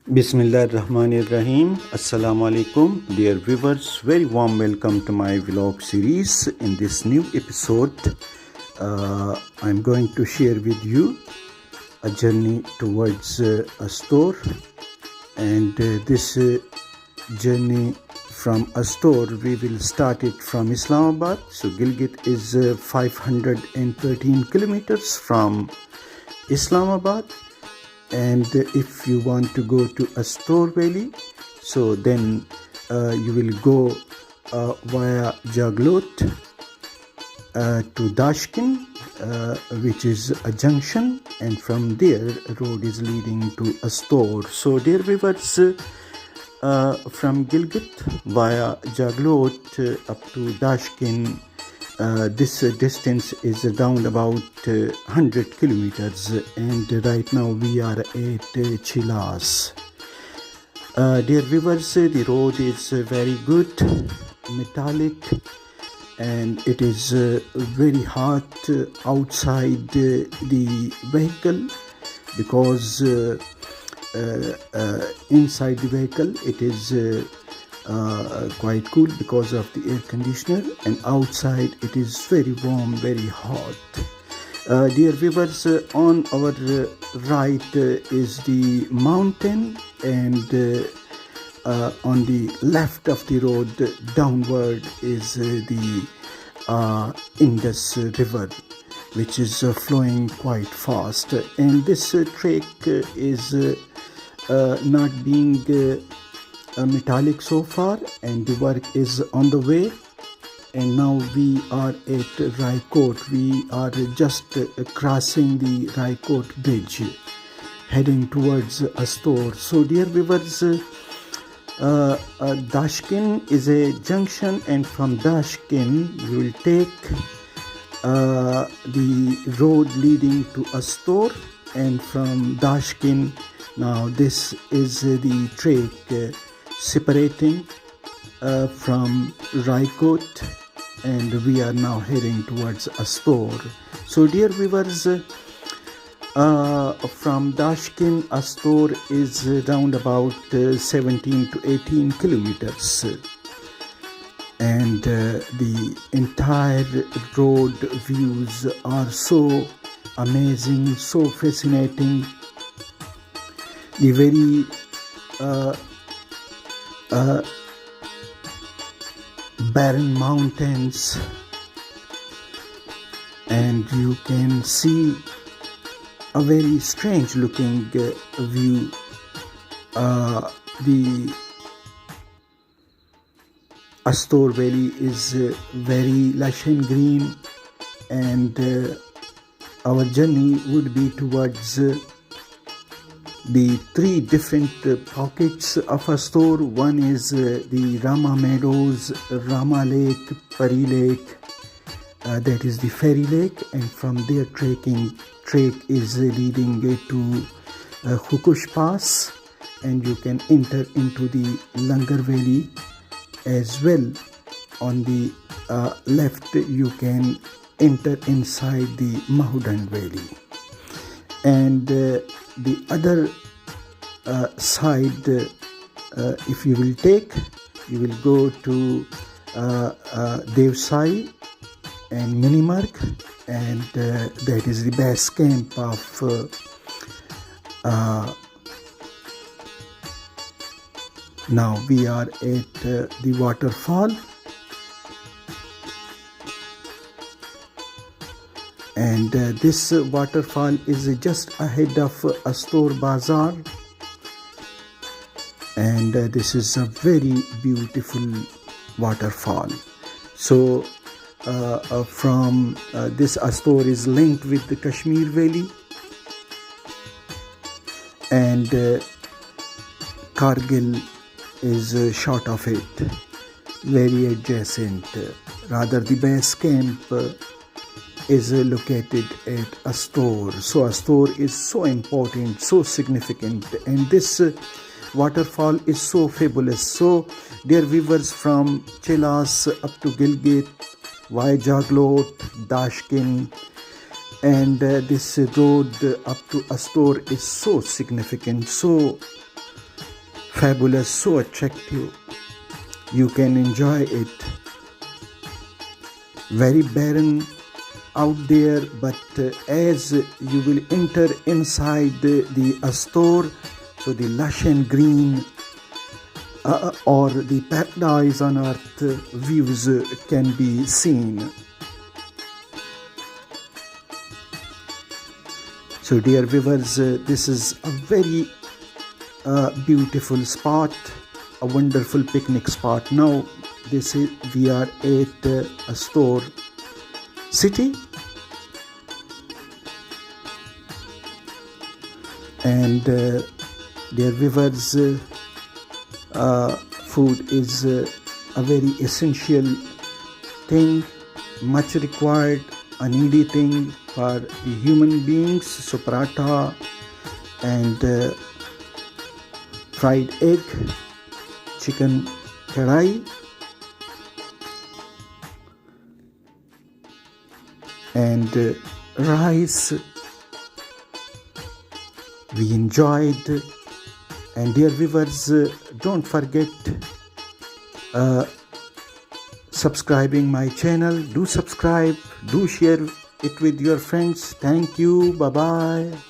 Bismillahirrahmanirrahim. Assalamu alaikum. Dear viewers, very warm welcome to my vlog series. In this new episode, I'm going to share with you a journey towards Astor. And this journey from Astor, we will start it from Islamabad. So Gilgit is 513 kilometers from Islamabad. And if you want to go to Astor Valley, so then you will go via Jaglot to Dashkin, which is a junction, and from there road is leading to Astor. So dear viewers, from Gilgit via Jaglot up to Dashkin, this distance is around about 100 kilometers, and right now we are at Chilas. Dear viewers, the road is very good, metallic, and it is very hot outside the vehicle, because inside the vehicle it is quite cool because of the air conditioner, and outside it is very warm, very hot. Dear viewers, on our right is the mountain, and on the left of the road downward is the Indus River, which is flowing quite fast. And this trek is not being metallic so far, and the work is on the way. And now we are at Raikot. We are just crossing the Raikot bridge, heading towards Astor. So dear viewers, Dashkin is a junction, and from Dashkin you will take the road leading to Astor, and from Dashkin, now this is the trek separating from Raikot, and we are now heading towards Astor. So dear viewers, from Dashkin, Astor is around about 17 to 18 kilometers, and the entire road views are so amazing, so fascinating. The very barren mountains, and you can see a very strange looking view. The Astor Valley is very lush and green, and our journey would be towards the three different pockets of Astor. One is the Rama Meadows, Rama Lake, Pari Lake, that is the ferry lake, and from there trek is leading to Hukush Pass, and you can enter into the Langar Valley as well. On the left you can enter inside the Mahudan Valley, and the other side, if you will take, you will go to Devsai and Minimark, and that is the base camp of now we are at the waterfall, and this waterfall is just ahead of Astor Bazaar, and this is a very beautiful waterfall. So from this Astor is linked with the Kashmir Valley, and Kargil is short of it, very adjacent. Rather, the base camp is located at Astor. So Astor is so important, so significant, and this waterfall is so fabulous. So dear viewers, from Chilas up to Gilgit via Jaglot, Dashkin, and this road up to Astor is so significant, so fabulous, so attractive. You can enjoy it. Very barren out there, but as you will enter inside the Astor, so the lush and green or the paradise on earth views can be seen. So dear viewers, this is a very beautiful spot, a wonderful picnic spot. Now we are at Astor city, and dear viewers, food is a very essential thing, much required, a needy thing for the human beings. So paratha and fried egg, chicken kadai, and rice we enjoyed. And dear viewers, don't forget subscribing my channel. Do subscribe, do share it with your friends. Thank you. Bye bye.